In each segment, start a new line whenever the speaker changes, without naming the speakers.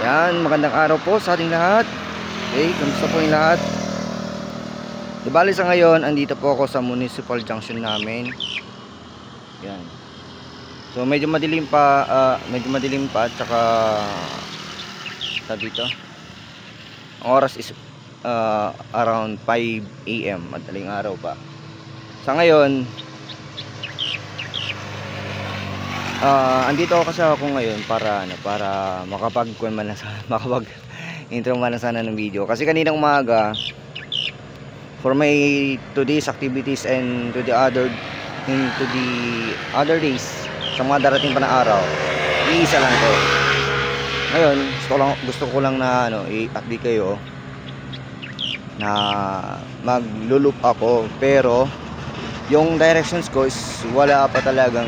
Yan, magandang araw po sa ating lahat. Okay, kamusta po yung lahat? Di bali sa ngayon, andito po ako sa municipal junction namin. Yan. So medyo madilim pa, at saka dito. Ang oras is around 5 AM, madaling araw pa. Sa ngayon, andito kasi ako ngayon para makapag intro man sana ng video, kasi kaninang umaga for my today's activities and to the other days, sa mga darating pa na araw, iisa lang to. Ngayon gusto ko lang na i-update kayo na maglulup ako, pero yung directions ko is wala pa talaga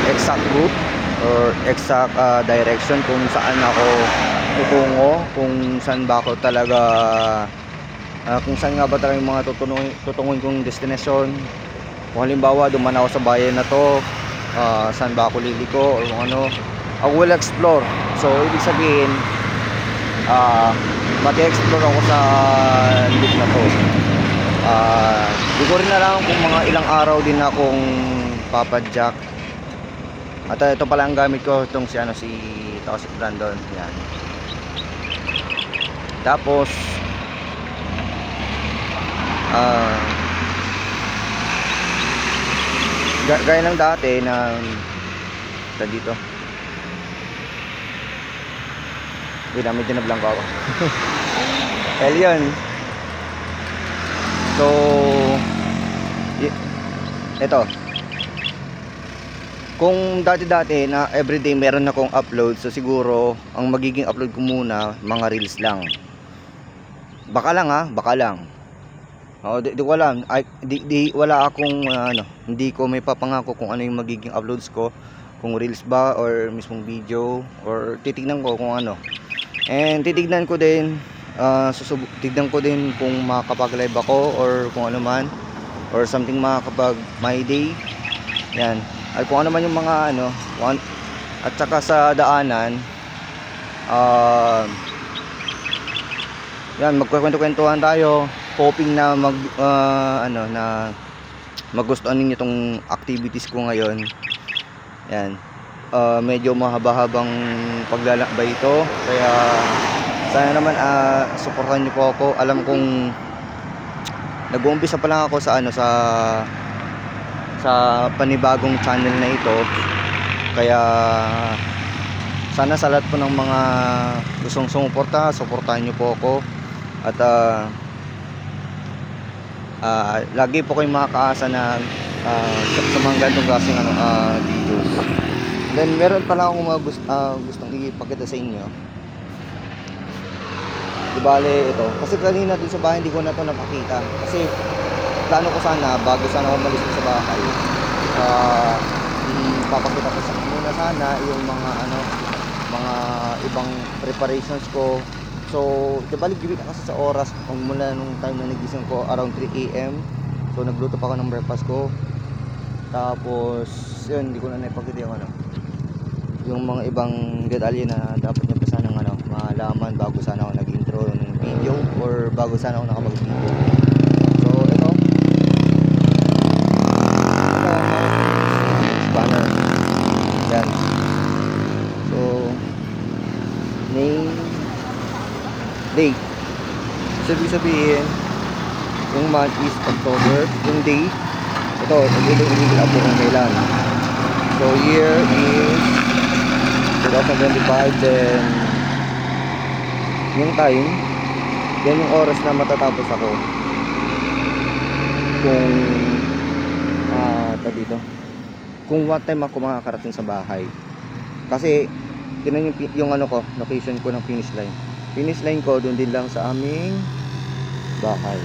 exact route or exact direction kung saan ako tutungo, kung saan ba ako talaga kung saan nga ba talaga yung mga tutunguin kong destination. Kung halimbawa duman ako sa bayan na to, saan ba ako liliko or kung ano, I will explore. So ibig sabihin mag-explore ako sa loop na to. Di ko rin alam kung mga ilang araw din akong papadjak. At ito pala ang gamit ko, itong si Brandon. Yan. Tapos gaya ng dati na dito. May tinablang ko ako. Well, yun. So ito, kung dati na everyday meron akong upload, so siguro ang magiging upload ko muna mga reels lang. Baka lang di ko alam. Wala akong hindi ko may papangako kung ano yung magiging uploads ko, kung reels ba or mismong video, or titignan ko kung ano. And titignan ko din kung makakapag-live ako or kung ano man, or something makakapag my day. Yan. Ay kung ano man yung mga at saka sa daanan, yan, magkwento-kwentuhan tayo, hoping na magustuhan ninyo tong activities ko ngayon. Yan. Medyo mahaba-habang paglalakbay ito, kaya sana naman suportahan niyo po ako. Alam kong nag-uumpisa pa lang ako sa panibagong channel na ito, kaya sana sa lahat po ng mga gustong suportahan niyo po ako. At lagi po kayong makakaasa na sa mga ganitong klaseng videos. Then meron pala akong mga gustong ipakita sa inyo. Di bale ito, kasi kanina dun sa bahay hindi ko na ito napakita, kasi plano ko sana bago sana ako umalis sa bahay, papakita ko muna sana yung mga ibang preparations ko. So di bale given kasi sa oras kung mula nung time na nagising ko around 3 AM, so nagluto pa ako ng breakfast ko. Tapos yun, hindi ko na naipakita yung mga ibang detalye na dapat niya pa sanang malaman bago sana ako nag-intro ng video or bago sana ako nakapag-video. So ito banner. Yan. So name, date. So ibig sabihin yung month is October, yung day ito, illegal up kung kailan. So year is 2025, then yung time, then yung oras na matatapos ako, kung what time ako makakarating sa bahay. Kasi tinan yung location ko ng finish line ko doon din lang sa aming bahay.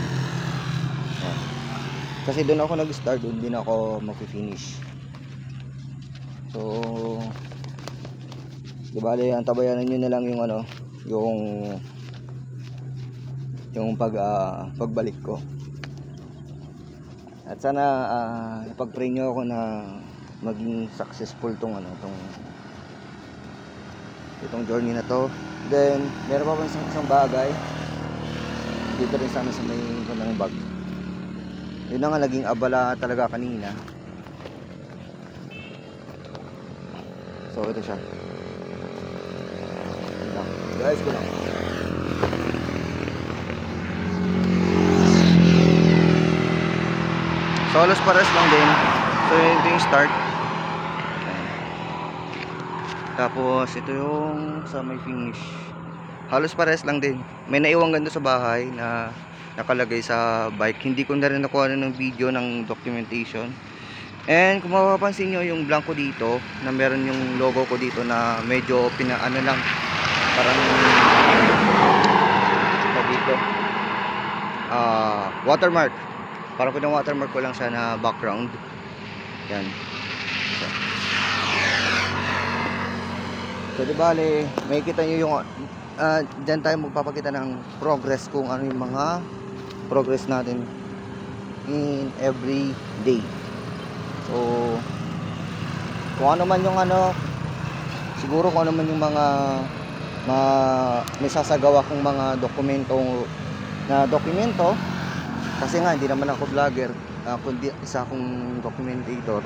Kasi doon ako nag-start, doon din ako mag-finish. So di bale, antabayanan nyo na lang yung pagbalik ko. At sana ipag-pray nyo ako na maging successful itong journey na to. Then meron pa isang bagay dito rin sa may kanang bag. Yun na nga naging abala talaga kanina. So ito siya. Guys, ko lang. So halos pares lang din. So ito yung start. Tapos ito yung sa may finish. Halos pares lang din. May naiwan ganda sa bahay na nakalagay sa bike. Hindi ko na rin nakuha ng video ng documentation. And kung mapapansin nyo yung blanco dito, na meron yung logo ko dito na medyo pinaano lang, parang dito watermark, parang watermark ko lang siya na background. Yan. So di bale, may kita nyo yung dyan tayo magpapakita ng progress, kung ano yung mga progress natin in every day. So kung ano man yung siguro kung ano man yung mga may sasagawa kong mga dokumento, kasi nga hindi naman ako vlogger, kundi isa akong documentator.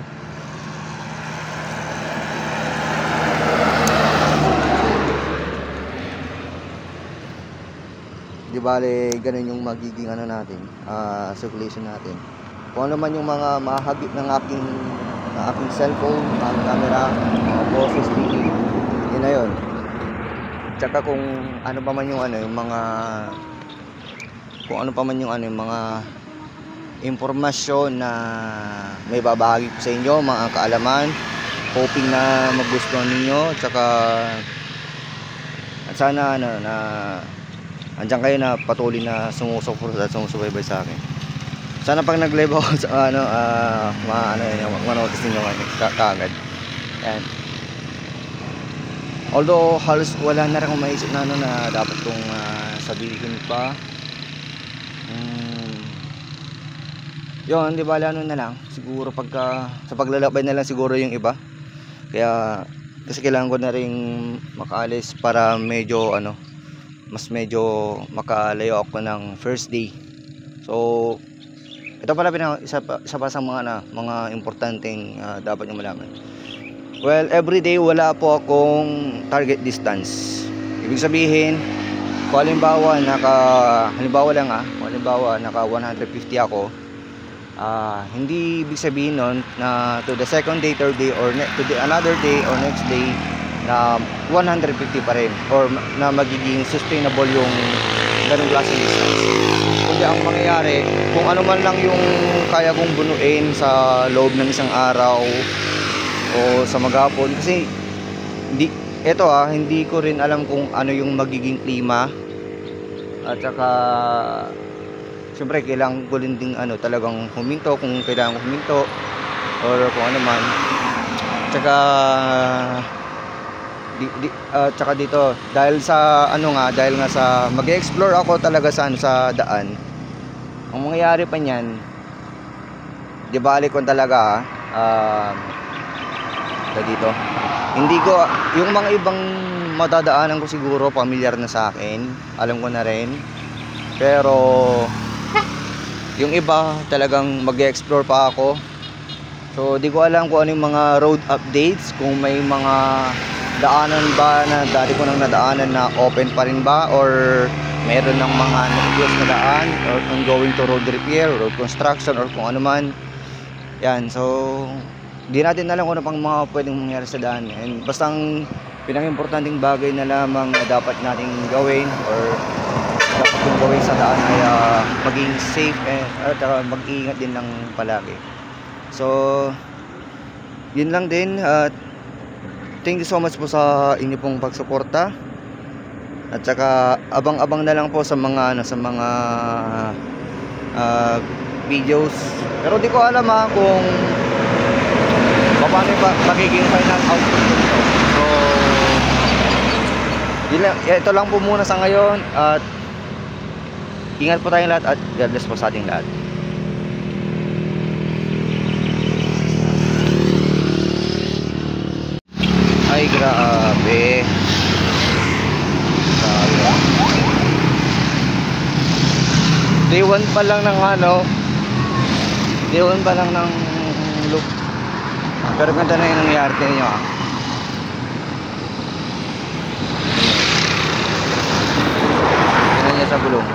Di bale, ganun yung magiging natin, circulation natin. Kung ano man yung mga mahagip ng aking cellphone, ang camera, mga boses, yun na yun. Tsaka kung ano pa man yung yung mga yung mga impormasyon na may babahagi ko sa inyo, mga kaalaman, hoping na magustuhan ninyo. Tsaka at sana na andyan kayo na patuloy na sumusuporta at sumusubaybay sa akin. Sana pag nag-live ako sa manotis ninyo kaagad. And although halos wala na rin akong maisip na na dapat kong sabihin pa. Yun, di ba, na lang siguro pagka sa paglalakbay na lang siguro yung iba. Kaya kasi kailangan ko na ring makaalis para medyo medyo makalayo ako ng first day. So ito pala isa pa sa mga importanteng dapat nyo malaman. Well, everyday wala po akong target distance. Ibig sabihin, kung halimbawa naka 150 ako, hindi ibig sabihin nun na to the second day, third day, or to the another day or next day na 150 pa rin, or na magiging sustainable yung ganung klaseng distance. Kundi ang mangyayari, kung ano man lang yung kaya kong bunuin sa loob ng isang araw o sa maghapon, kasi hindi ko rin alam kung ano yung magiging klima, at saka syempre kailangan ko rin ding talagang huminto kung kailangan ko huminto, or kung ano man. Tsaka dito dahil nga sa mag-explore ako talaga sa daan, ang mangyayari pa niyan, di balik ko talaga dito, hindi ko yung mga ibang madadaanan ko siguro pamilyar na sa akin, alam ko na rin, pero yung iba talagang mag-explore pa ako. So di ko alam kung ano yung mga road updates, kung may mga daanan ba na dati ko nang nadaanan na open pa rin ba, or meron ng mga na-close na daan, or ongoing to road repair, road construction, or kung ano man. Yan, so di natin alam kung ano pang mga pwedeng mangyari sa daan. And bastang pinaka-importanting bagay na lamang na dapat nating gawin, or dapat yung gawin sa daan ay maging safe at mag-iingat din lang palagi. So yun lang din, thank you so much po sa inyo pong pagsuporta, at saka abang-abang na lang po sa mga videos. Pero di ko alam kung paano yung magiging final output nito. So ito lang po muna sa ngayon, at ingat po tayong lahat, at God bless po sa ating lahat. Day 1 pa lang ng ano, day 1 pa lang ng look. Pero ganda na yung nangyari niyo ah. Tingnan niya sa gulong.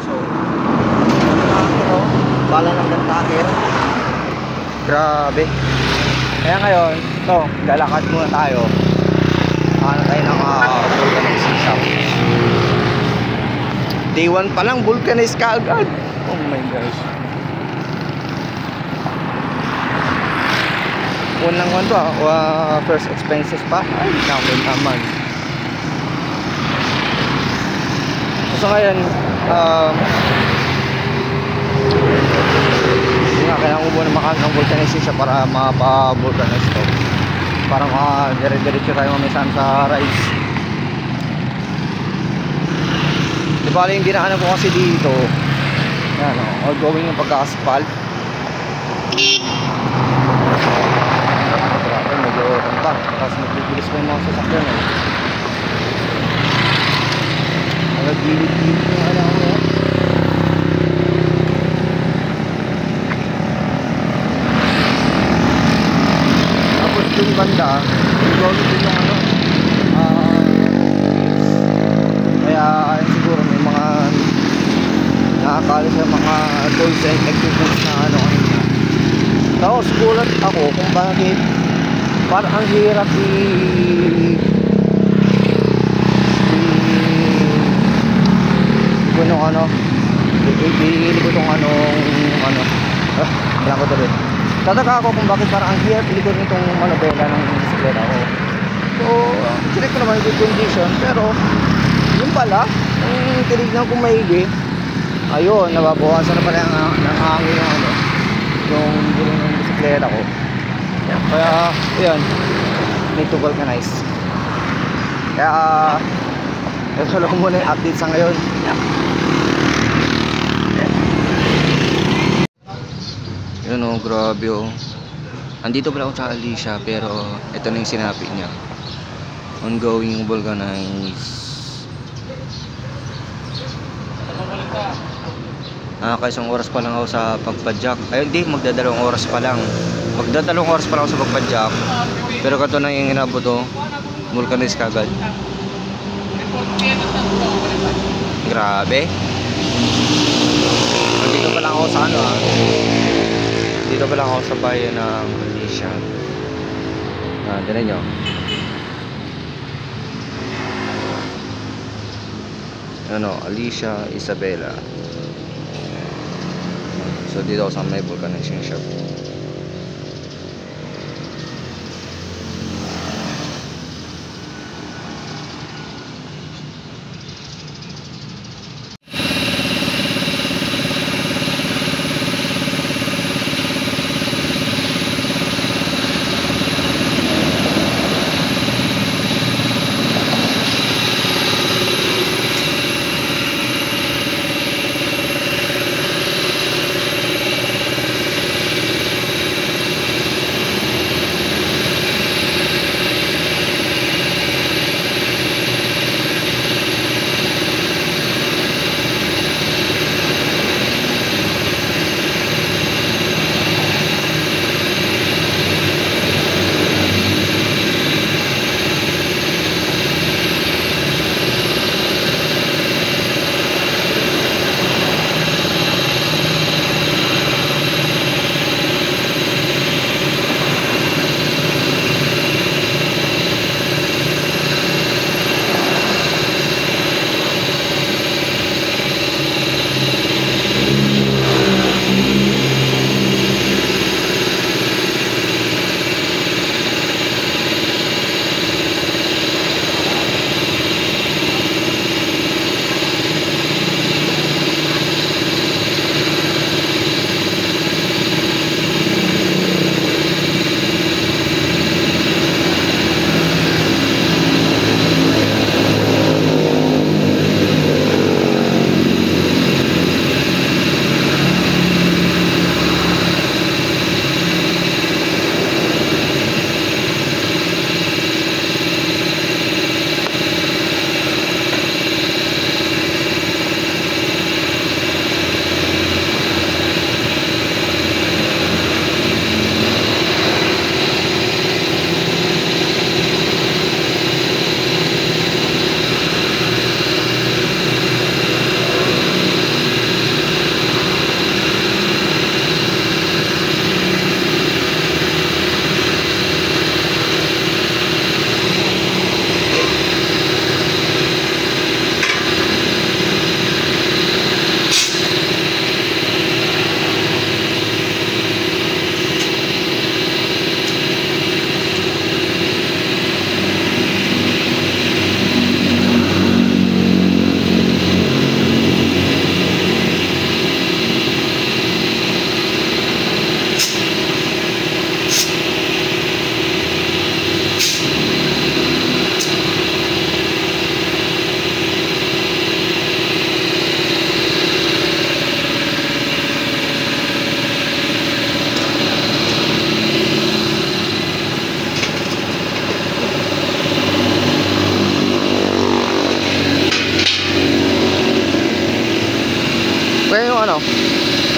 So, bala ng gantaker. Grabe. Kaya ngayon, ito, lalakad muna tayo. Ano tayo ng vulcanizing shop. Day 1 pa lang, vulcanize ka agad. Oh my gosh. Unang one to first expenses pa. Ay, naman. So ngayon, kailangan ko muna makakas ng vulcanizing siya para mapa-vulcanize to. Parang dire-diretso tayo mamisan sa rides. Di ba yung dinaanan ko kasi dito, yan o, outgoing yung pagka-asphalt. Grabe, medyo kontak. Tapos nagbibilis pa yung mga sasakyan eh. Nagbibilis yung alam ko yan. Tapos yung banda, outgoing din yung ano, kaya siguro may mga nakakali sa mga toys and equipments na ano kanina. Tapos gulat ako kung bakit parang ang hirap nung ano bili ko itong ano wala ko tuloy. Tataka ako kung bakit parang ang hirap ilikod nitong manobela ng bisikleta ko. So check ko naman yung good condition, pero yun pala, ang tinignan kong maigi, ayun, nababawasan na pala ng hangin yung ano, yung gulong ng bisikleta ko. Kaya, yun, need to vulcanize. Kaya, ito lang muna yung update sa ngayon. Yun o, grabe o. Andito pala ako sa Alicia, pero ito na yung sinabi niya. Ongoing vulcanize. Isang oras pa lang ako sa pagpadjak. Ay hindi, magdadalawang oras pa lang. Magdadalawang oras pa lang ako sa pagpadjak. Pero kato na yung inabot to, vulcanize kagad. Grabe. Dito pa lang ako sa ano dito pa lang ako sa bayan ng Alicia. Tinan nyo. Ano, Alicia Isabela. So dito ako sa may vulcanizing shop.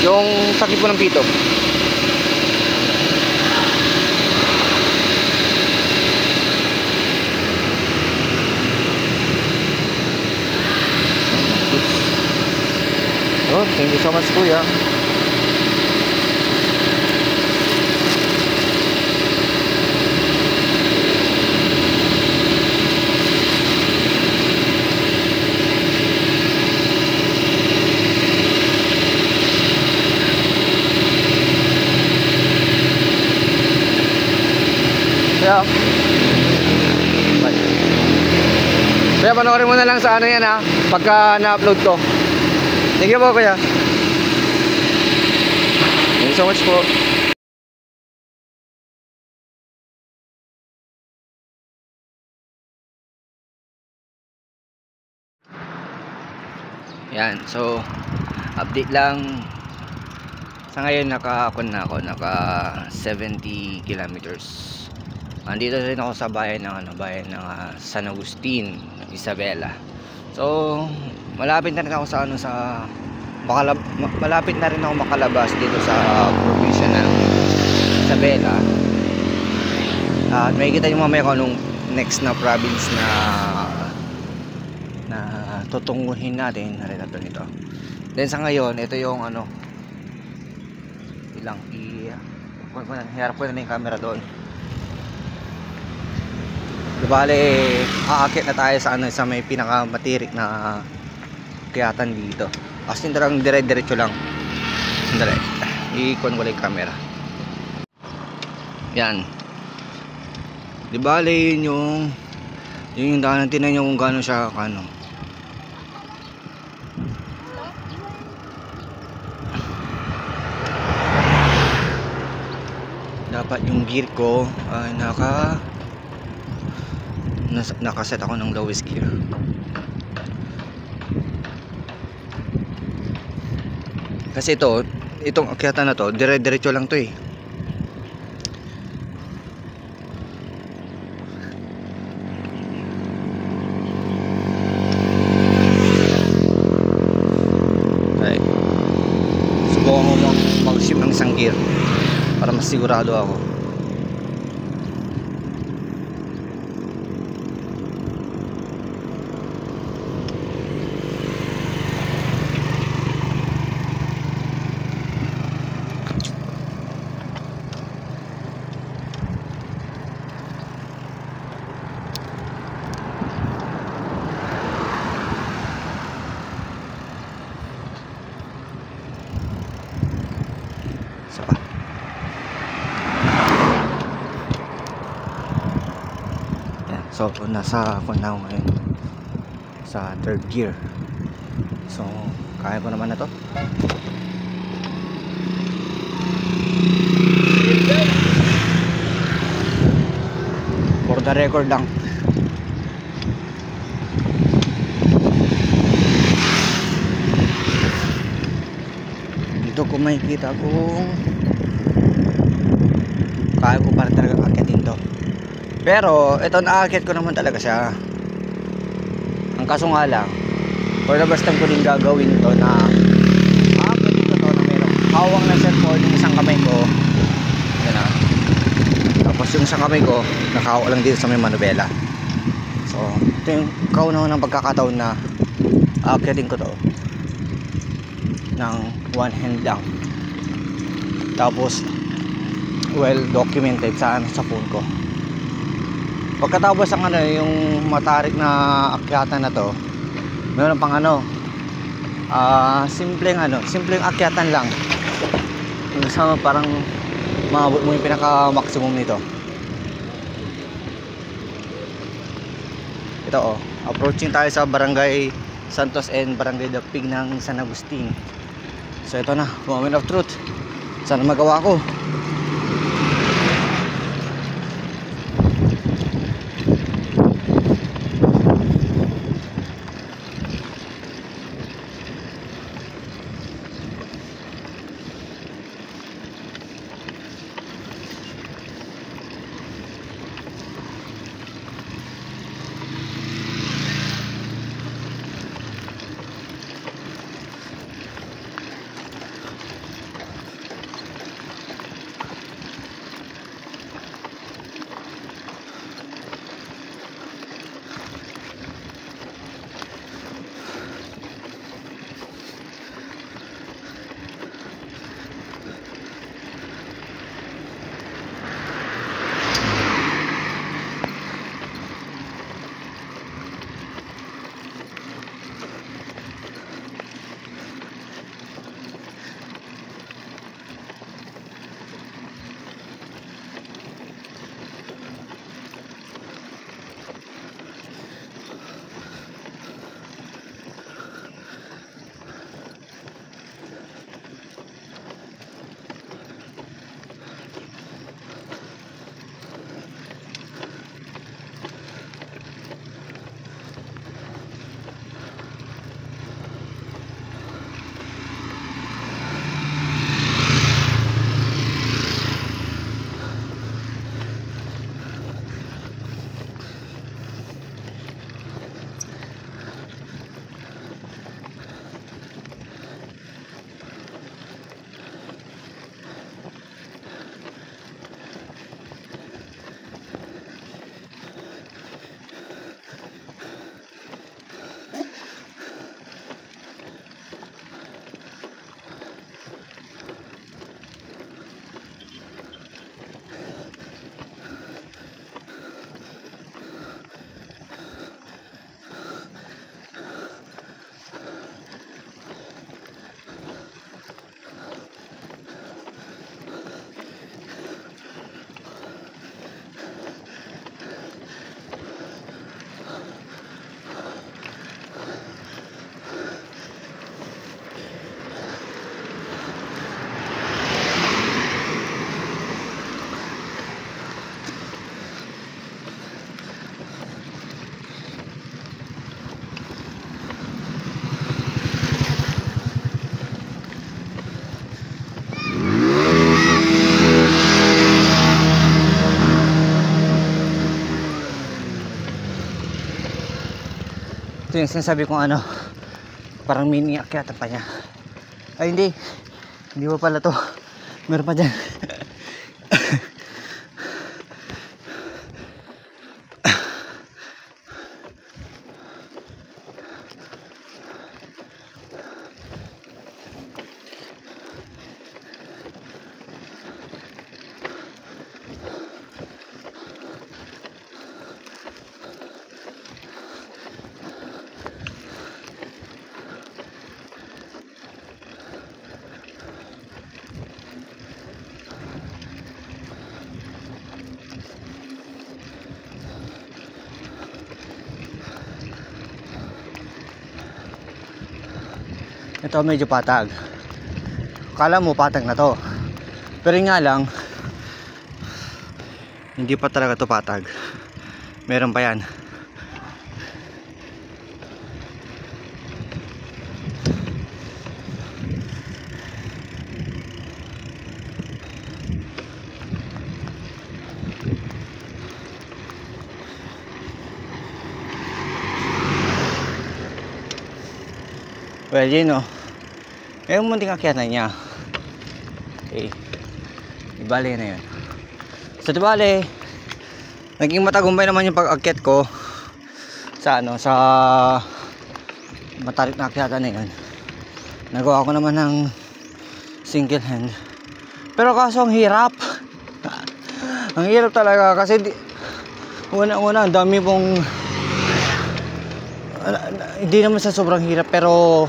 yung sakit po ng pito. Oh, thank you so much, kuya. Kaya, bye. Kaya panoorin mo na lang sa ano yan ha, pagka na-upload ko. Thank you po, kuya. Thank you so much po. Yan, so update lang. Sa ngayon naka 70 kilometers. Andito rin ako sa bayan ng San Agustin, Isabela. So malapit na rin ako sa malapit na rin ako makalabas dito sa probinsya ng Isabela. At makikita niyo mamaya kung anong next na province na tutunguhin natin. Narito nito. Then sa ngayon, ito yung harap ko na yung camera doon. Bale, aakit na tayo sa may pinakamatirik na kayatan dito. As in, dire-diretso lang. Sandali, i-ikon ko lang yung camera. Yan. Di bale, yun yung daanan. Tinan nyo kung gano'n siya dapat yung gear ko ay nakaset ako ng lowest gear. Kasi itong akyatan na to, dire-diretso lang to eh. Okay. Subukan ko mag-shift ng isang gear para mas sigurado ako. Isa pa. Yan. So nasa ako na ngayon sa third gear. So kaya ko naman na to. For the record lang. Dito ko makikita kung kaya ko para talaga akitin to. Pero ito, naakit ko naman talaga siya. Ang kaso nga lang, for the first time ko din gagawin to na akitin ko to na meron hawang na cellphone yung isang kamay ko. Yan na. Tapos yung isang kamay ko nakahawak lang dito sa may manubela. So ito yung kauna-unang pagkakataon na akitin ko to ng one hand lang. Tapos well documented sa phone ko. Pagkatapos ang yung matarik na akyatan na to, mayroon pang simpleng akyatan lang. Kasama parang maabot mo yung pinaka maximum nito. Ito approaching tayo sa Barangay Santos and Barangay Dapig ng San Agustin. So ito na, moment of truth. Sana magawa ko.
yung sinasabi kong ano, parang mini akyatan pa niya. Ay hindi pa pala to, meron pa dyan. Ito medyo patag. Akala mo patag na to, pero nga lang hindi pa talaga to patag. Meron pa yan. Well, yun o. Yung munting akyatan niya. Okay. Ibali na yun. So, dibali, naging matagumpay naman yung pag-akyat ko sa ano, sa matarik na akyatan na yun. Nagawa ko naman ng single hand. Pero kaso ang hirap. Ang hirap talaga kasi una-una ang dami pong hindi naman sa sobrang hirap pero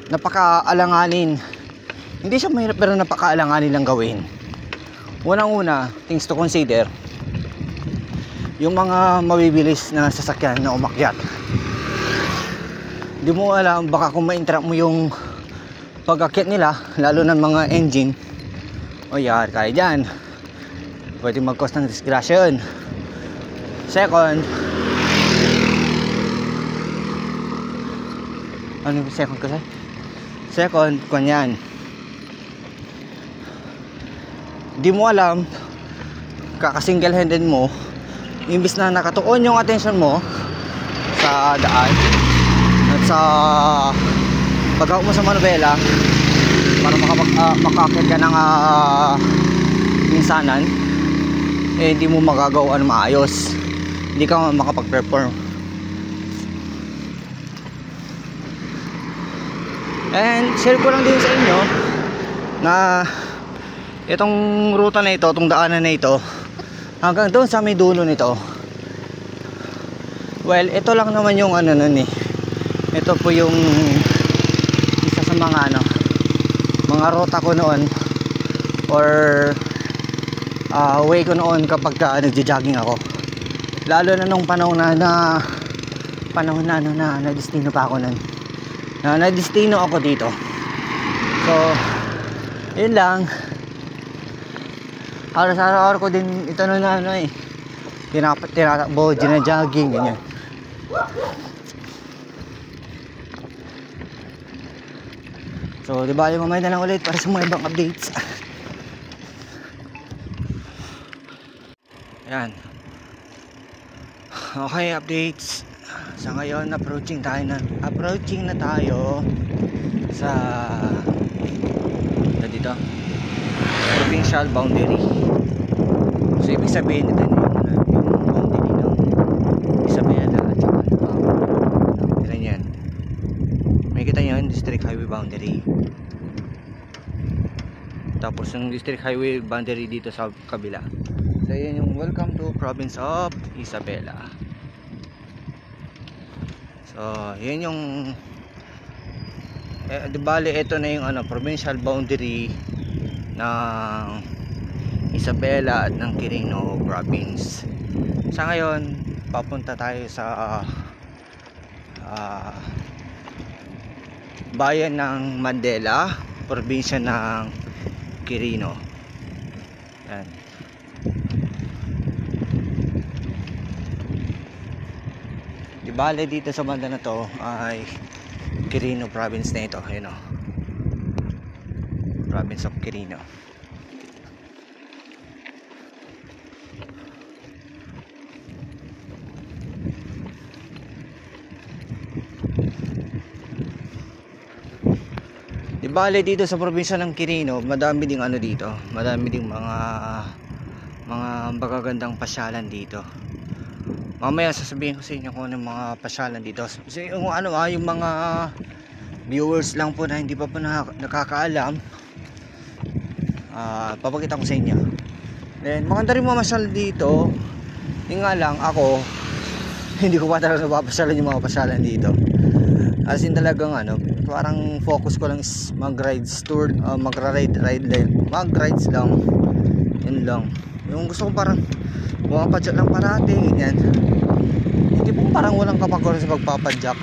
napaka-alanganin. Hindi siya mahirap pero napaka-alanganin lang gawin. Unang-una, things to consider, yung mga mabibilis na sasakyan na umakyat. Hindi mo alam, baka kung ma-interrupt mo yung pag-akyat nila, lalo ng mga engine, o yar, kaya dyan, pwede mag-cause ng disgrasya yun. Second, ano yung second kasi? Second, kanyan, di mo alam, kaka-single handed mo, imbis na nakatuon yung attention mo sa daan at sa paghawak mo sa manubela para makakit ka ng minsanan, eh hindi mo magagawa ng maayos, hindi ka makapag-perform. And share ko lang din sa inyo na itong ruta na ito, itong daanan na ito, hanggang doon sa may dulo nito, well, ito lang naman yung ano nun eh. Ito po yung isa sa mga ano, mga ruta ko noon or way ko noon kapag nagja-jogging ako. Lalo na nung panahon na na-destino pa ako nun. Na-destino ako dito. So, yun lang. Araw-araw ko din ito na ano eh. Tinatakbo, gina-jogging, ganyan. So, di ba, mamaya na lang ulit para sa mga ibang updates. Ayan. Okay, updates. Sa ngayon, approaching na tayo sa dito, provincial boundary. So, ibig sabihin ito yung boundary ng Isabela at saka Ito yan. May kita nyo yung district highway boundary. Tapos yung district highway boundary dito sa kabila. So, yun yung welcome to province of Isabela. So, yun yung di bale, ito na yung ano, provincial boundary ng Isabela at ng Quirino province. Sa ngayon, papunta tayo sa bayan ng Mandela, probinsya ng Quirino. Yan. Di bale, dito sa banda na to ay Quirino province na ito. Ayun o, province of Quirino. Di bale dito sa probinsya ng Quirino, madami ding ano dito, madami ding mga magagandang pasyalan dito. Mamaya sasabihin ko sa inyo kung ano yung mga pasyalan dito. So, yung ano yung mga viewers lang po na hindi pa po nakakaalam, papakita ko sa inyo. Then maganda rin mamasyal dito. Yung nga lang ako hindi ko pa talaga napapasyalan yung mga pasyalan dito. As in talagang ano, parang focus ko lang is mag-rides tour, mag-rides lang. Yun lang. Yung gusto ko parang bumapadyak lang parati, ganyan. Hindi po parang walang kapag-oras sa pagpapadyak.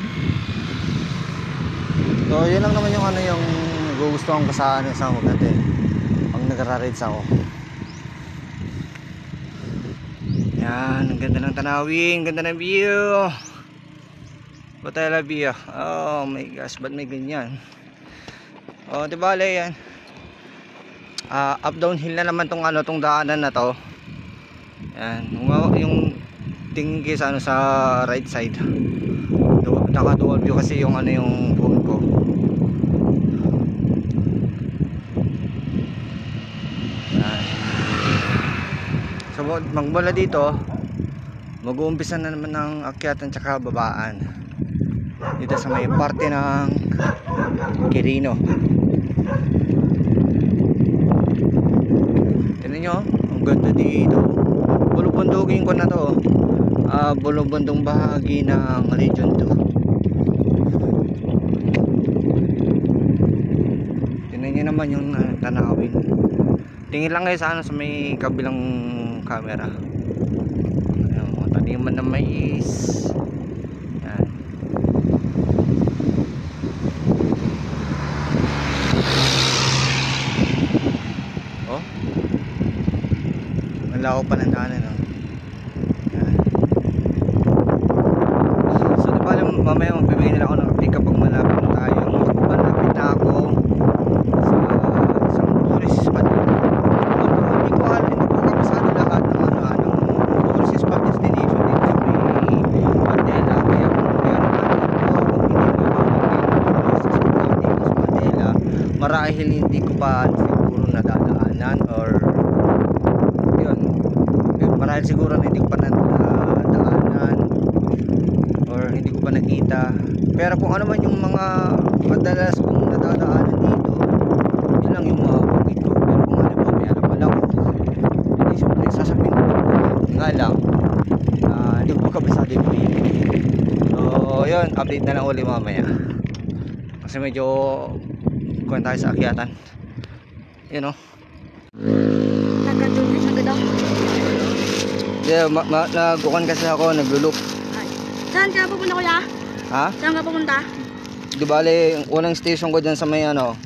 So yun lang naman yung ano yung gugustuhan ko sa ano sa maganda pag nagra-rides ako. Yan, ang ganda ng tanawin, ganda ng view. But I love you. Oh my gosh, ba't may ganyan? Oh, diba yan? Up downhill na naman tong ano, tong daanan na to. Yan, yung tingin kayo sa ano sa right side. Naka dual view kasi yung ano yung phone ko. Yan. So magmula dito, mag-uumpisa na naman ng akyatan tsaka babaan. Dito sa may parte ng Quirino. Tignan nyo, ang ganda dito. Bulubundugin ko na to. Bulubundong bahagi ng Region 2. Tignan nyo naman yung tanawin. Tingin lang kayo sa ano sa may kabilang camera. Ayan, mga taniman na mais. Yan. Oh, malako pa ng daanan, no? Yan. So diba mamaya magbibigay nila ako ng update kapag malapit na tayo. Malapit na ako sa tourist spot. Hindi ko kabisado lahat ng tourist spot destination dito sa may Mandela. Kaya kung meron Mandela, marahil hindi ko pa siguro nadadaanan or marahil siguro hindi ko pa nadaanan or hindi ko pa nakita. Pero kung ano man yung mga madalas kong nadadaanan dito, yun lang yung mga bukid ko. Pero kung ano pa may alam pala ko, hindi siyempre sasabihin ko nga lang, hindi ko kabisado yung video. So yun, update na lang uli mamaya kasi medyo kuhan tayo sa akyatan. Yun o.
Nagkatuloy siya ganda.
Yeah, nagkukan kasi ako, nagluloop.
Saan ka pupunta, kuya?
Ha?
Saan ka pupunta?
Di bale, unang station ko dyan sa may ano,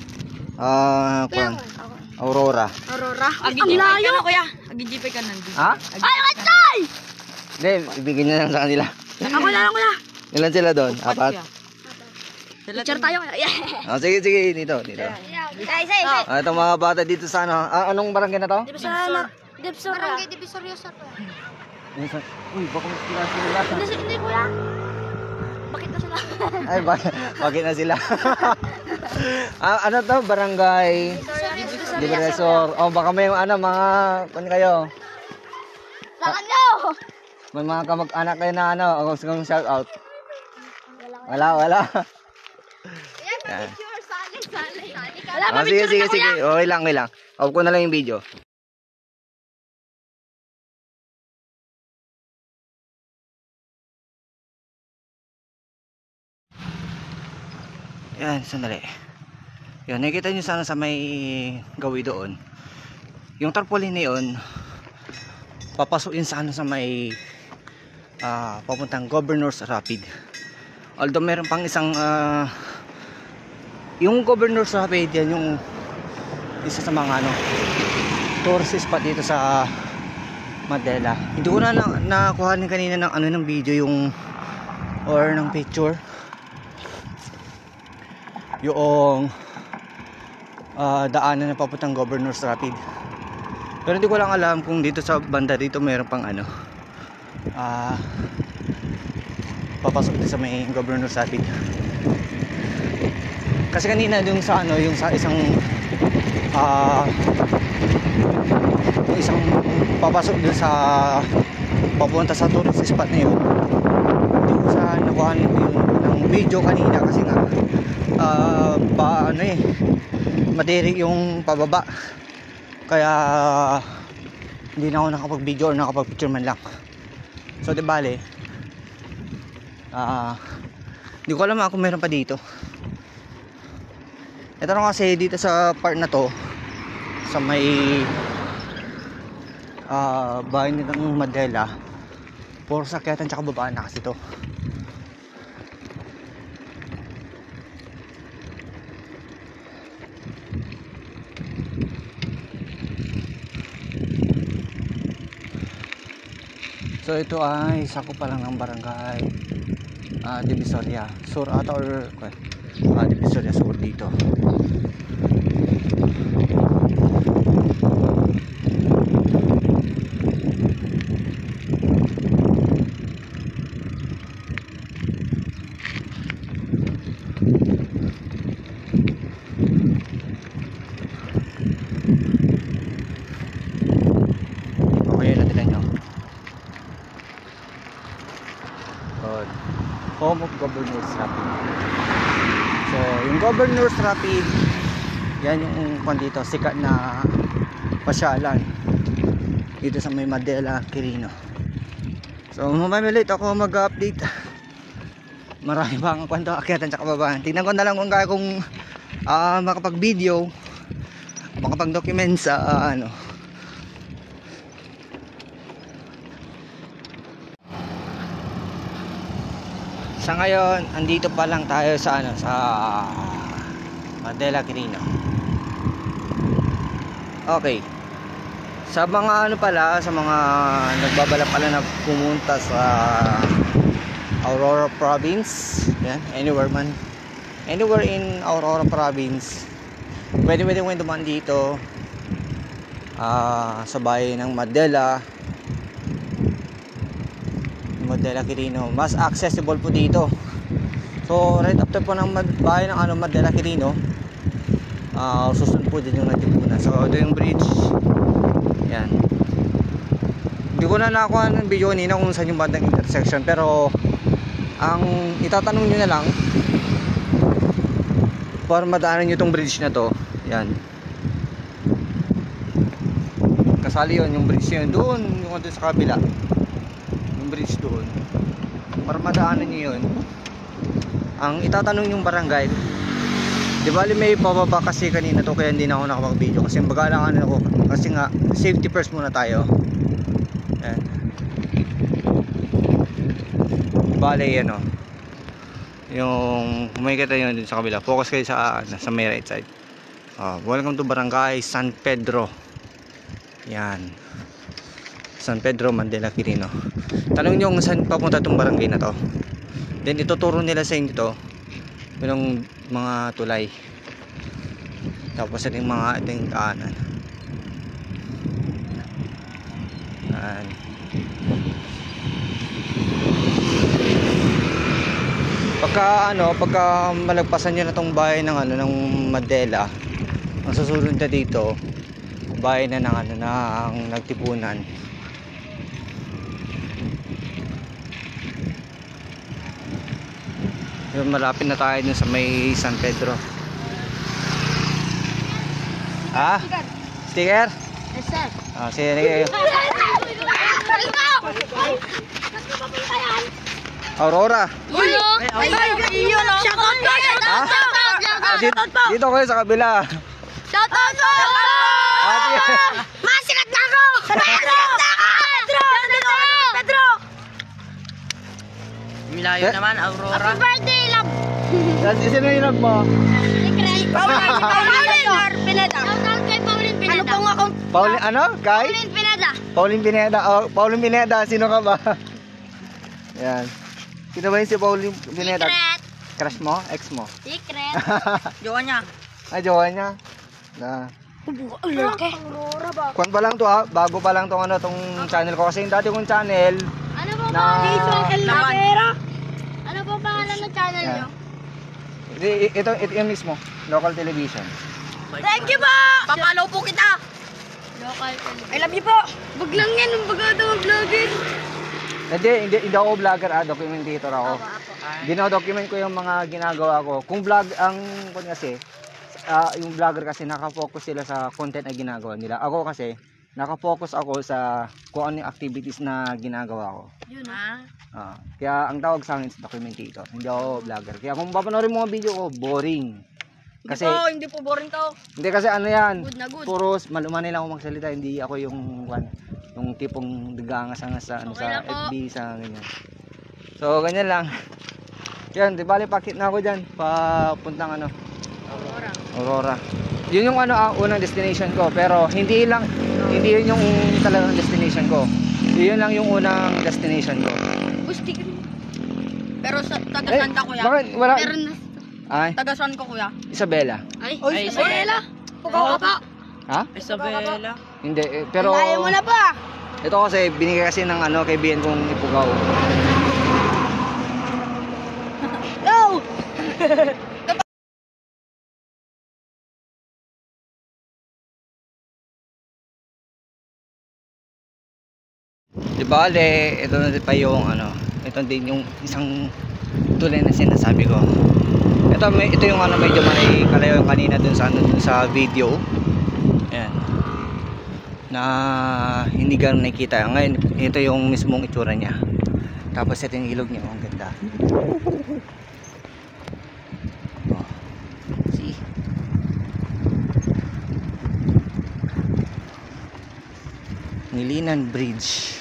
Aurora.
Aurora? Ang layo!
Kuya, ag-jeepay ka nandito.
Ha?
Ay, watay!
Hindi, ibigin niya lang sa kanila.
Ako na lang, kuya.
Ilan sila doon? Apat?
Picture tayo, kuya.
Sige, dito.
Isa.
Itong mga bata dito sa ano, anong barangay na to?
Dipsor. Barangay Divisoria, sir.
Uy, baka mas kila sila.
Hindi, kuya. Bakit na sila?
Ay, bakit na sila? Ano to? Barangay Divisoria. Oh, baka may ano, mga, kung kayo?
Lakan nyo!
May mga kamag-anak kayo na ano, gusto kong shout out. Wala. Yan.
Wala pa picture
Sige.
na, kuya.
Okay lang. Off ko na lang yung video. Yan, sandali. Yan, nakikita nyo sana sa may gawi doon. Yung tarpaulin na yun, papasukin sana sa may papuntang Governor's Rapid. Although meron pang isang yung Governor's Rapid, yan yung isa sa mga ano, tourist spot dito sa Mandela. Hindi ko na nakuha kanina ng ano ng video yung or ng picture yung daanan na papuntang Governor's Rapid. Pero hindi ko lang alam kung dito sa banda dito meron pang ano papasok din sa may Governor's Rapid. Kasi kanina yung sa ano, yung sa isang yung isang papasok dun sa papunta sa tourist spot na yun, hindi ko sa nakuha yun ng video kanina kasi nga matirik yung pababa, kaya hindi na ako nakapag-video or nakapag-picture man lang. So di bale, hindi ko alam kung meron pa dito. Ito na kasi dito sa part na to, sa may bahay ng Mandela, puro sakyatan tsaka babaan na kasi to. So ito ay sakop pa lang ng barangay Divisoria Sur ata or Divisoria Sur dito. Okay na din nyo. Home of Governor's Rapid. So yung Governor's Rapid, yan yung dito sikat na pasyalan dito sa may Mandela Quirino. So mamamilit ako mag-update. Marami bang kwento akyatan tsaka babaan. Tingnan ko na lang kung kaya kong makapag-video, makapag-document sa Sa ngayon, andito pa lang tayo sa sa Mandela Quirino. Okay. Sa mga sa mga nagbabalak pala na pumunta sa Aurora Province, yan, anywhere in Aurora Province, pwede dumaan dito sa bayan ng Mandela Quirino. Mas accessible po dito. So right after po ng bayan ng Mandela Quirino, susunod po din yung natipunan. So ito yung bridge. Yan. Hindi ko na nakuha ng video kanina kung saan yung bandang intersection, pero ang itatanong nyo na lang para madaanan nyo itong bridge na to, yan, kasali yun yung bridge yun doon, yung sa kabila, yung bridge doon, para madaanan nyo yun. Ang itatanong yung barangay, di bali may pababa kasi kanina to, kaya hindi na ako nakapag-video kasi bagalangan ako kasi nga safety first muna tayo. Yan. Bale yan yung kumikita yun din sa kabila, focus kayo sa may right side. Welcome to Barangay San Pedro. Yan, San Pedro, Mandela Quirino. Tanong nyo kung saan papunta itong barangay na to, then ituturo nila sa inyo to yung mga tulay, tapos yung mga ating daanan. Yan. Pagka malagpasan nyo na tong bahay ng ng Mandela, ang susunod na dito bahay na ng nagtipunan. Yung malapit na tayo dun sa may San Pedro. Sticker?
Yes, sir.
Sige. Aurora. Dito kayo sa kabila.
Shoutout po! Masikat na ako! Pedro!
Milayo naman, Aurora.
Happy birthday, love!
Sino yung love mo?
Pauline Pineda. Shoutout kay Pauline Pineda. Ano pong ako?
Kay?
Pauline Pineda.
Pauline Pineda. Sino ka ba? Yan. Sino ba yun si Pauline Pineda?
Secret.
Crush mo? Ex mo?
Secret.
Jowa niya.
Ay, jowa niya. Na.
Ang laki. Aurora ba?
Kwan pa lang to bago pa lang tong tong channel ko kasi yung dati kong channel
Ano po
na
ba? Jason Lavera. Ano po pangalan ng channel nyo?
Ito yung mismo, local television.
Thank you po!
Papalo po kita.
Local I love you po! Wag lang yan, ang baga daw vlogger.
Hindi ako vlogger, documentator ako. Dino-document ko yung mga ginagawa ko. Kung vlog ang kasi, yung vlogger kasi nakafocus sila sa content na ginagawa nila. Ako kasi, nakafocus ako sa kung ano yung activities na ginagawa ko.
Yun
Kaya ang tawag sa akin sa documentator, hindi ako vlogger. Kaya kung papanoorin mo mga video ko, boring. Kasi
Hindi po boring to.
hindi kasi ano yan,
Good na good.
puros maluman lang ako magsalita, hindi ako yung tipong dagangas-angas sa
Okay lang po.
FB sa ganyan. So ganyan lang. Yan, di bali pakit na ako diyan papuntang Aurora. Yun yung unang destination ko, pero hindi yun yung talagang destination ko. Yun lang yung unang destination ko.
Gusti ka rin.
Pero sa tagasan ka kuya.
Bakit wala?
Pero na...
Ay,
Tagasan ko kuya.
Isabela.
Ay,
Isabela.
Pukaw ka pa.
Ha?
Isabela.
Hindi, pero
Ayaw mo na pa.
ito kasi binigay kasi ng kaibigan kong Ipugaw.
Go!
Di bale, ito na din pa yung ito din yung isang tulay na sinasabi ko. Ito yung medyo may kalayo yung kanina dun sa video. Ayan. Na hindi ganun nakikita. Ngayon, ito yung mismong itsura niya. Tapos ito yung ilog niya, ang ganda. Oh. See? Ngilinan Bridge.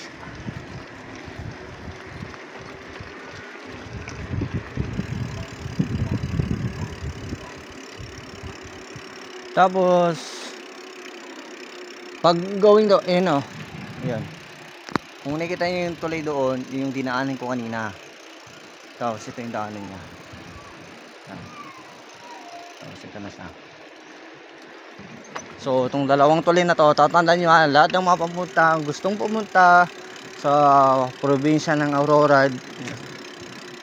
Tapos pag going do, yan. Kung nakita niyo yung tulay doon, yung dinaanan ko kanina. Tapos ito yung daanan niya. Tapos ito na siya. So itong dalawang tulay na to, tatandaan nyo lahat ng mga papunta, gustong pumunta sa probinsya ng Aurora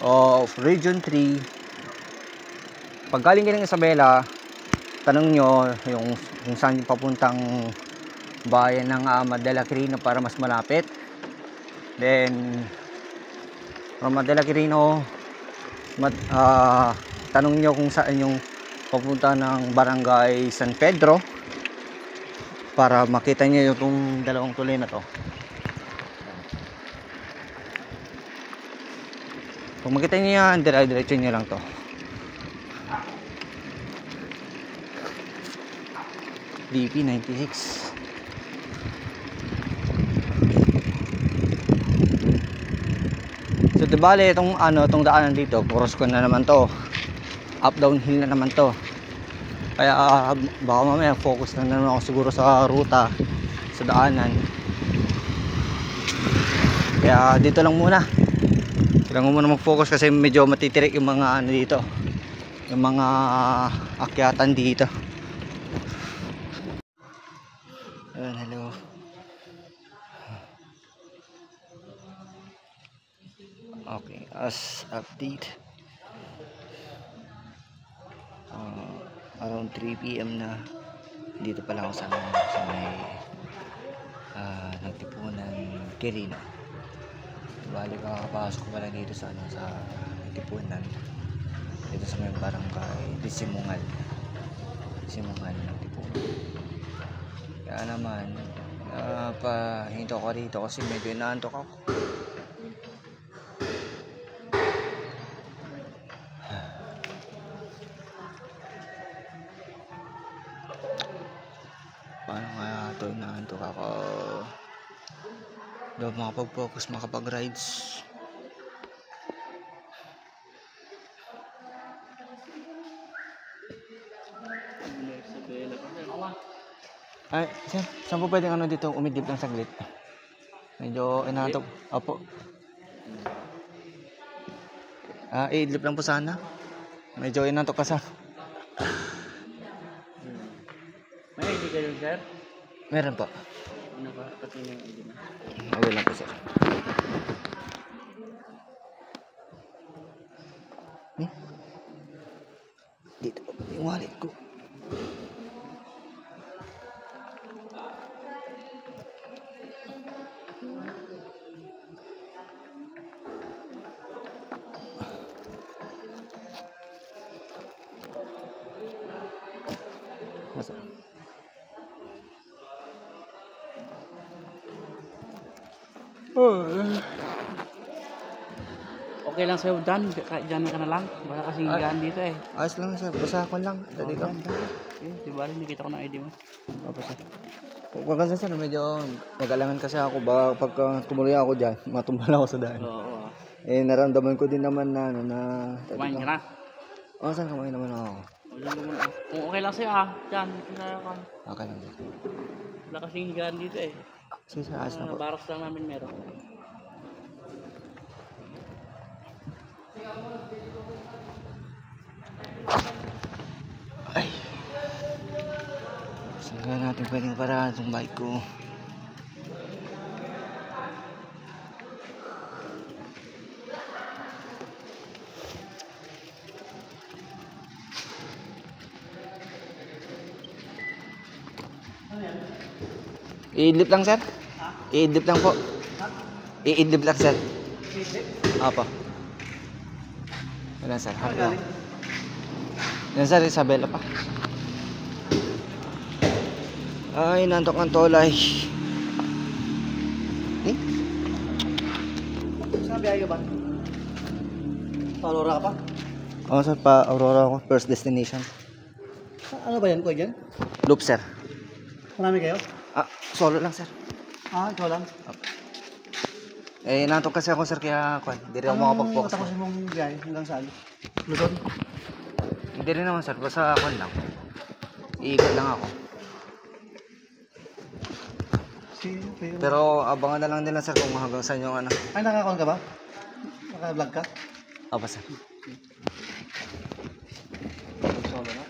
of Region 3. Pag galing ka ng Isabela, tanong nyo yung saan yung papuntang bayan ng Madela Quirino para mas malapit. Then from Madela Quirino, tanong nyo kung saan yung papunta ng Barangay San Pedro para makita nyo yung dalawang tuloy na to. Kung makita nyo yan, diretso nyo lang to. DP 96. So dibale itong daanan dito, cross ko na naman to. Up down hill na naman to. Kaya baka mamaya focus na naman ako siguro sa ruta, sa daanan. Kaya dito lang muna. Kailangan muna mag-focus kasi medyo matitirik yung mga dito. Yung mga akyatan dito. Ayan, hello. Okay, as update. Around 3 PM na dito pala ako sa may Nagtipunan Quirino. Bali kakapasok ko pala dito sa Nagtipunan, dito sa may barangay Simungal Nagtipunan. Kaya naman pahinto ko rito kasi medyo inaantok ako. Paano kaya ito, inaantok ako. Daw makapag-focus, makapag-rides. Ay, sir, saan po pwedeng dito umidip lang saglit? Medyo inaantok. Opo. Idlip lang po sana. Medyo inaantok ka, sir.
May ID kayo, sir?
Meron po.
Ano ba? Pati yung ID na.
Okay lang po, sir. Dito yung wallet ko.
Okay lang sa'yo, Dan. Diyan ka na lang. Baka kasi higaan dito eh.
Ayos lang sir, basta ako lang. Dali lang.
Di ba rin, nakita ko ng ID mo.
Opo sir. Huwag kasi sir, medyo nag-alangan kasi ako. Baka pagka tumuloy ako dyan, matumbal ako sa daan.
Oo.
Eh, naramdaman ko din naman na
Kumain ka na.
Oo sir, kumain naman ako.
Kung okay lang sa'yo Dan, kinaya ka.
Okay lang sir.
Wala kasing higaan dito eh.
Sige sir, ayos na po.
Baras lang namin meron.
Ay. Saan kaya natin pwedeng paraan itong bike ko? Iidlip lang sir? Iidlip lang po. Iidlip lang sir. Apa. Wala sir, harap lang. Yan sir, Isabela pa. Ay, nantok ang tolay. Eh?
Saan biyahe ka ba? Aurora ka pa?
Oo sir, pa Aurora ako. First destination.
Ano ba yan ko dyan?
Loop sir.
Marami kayo?
Ah, solo lang sir.
Ikaw lang.
Eh, nantok kasi ako sir, kaya hindi rin ako makapag-focus.
Matapusin mong biyahe hanggang saan? Luzon?
Hindi rin naman sir, basta ako lang. Iikot lang ako. Pero abangan na lang nila sir kung hanggang saan yung ano.
Ay, nakakon ka ba? Naka-vlog ka?
Apa sir?
Solo na?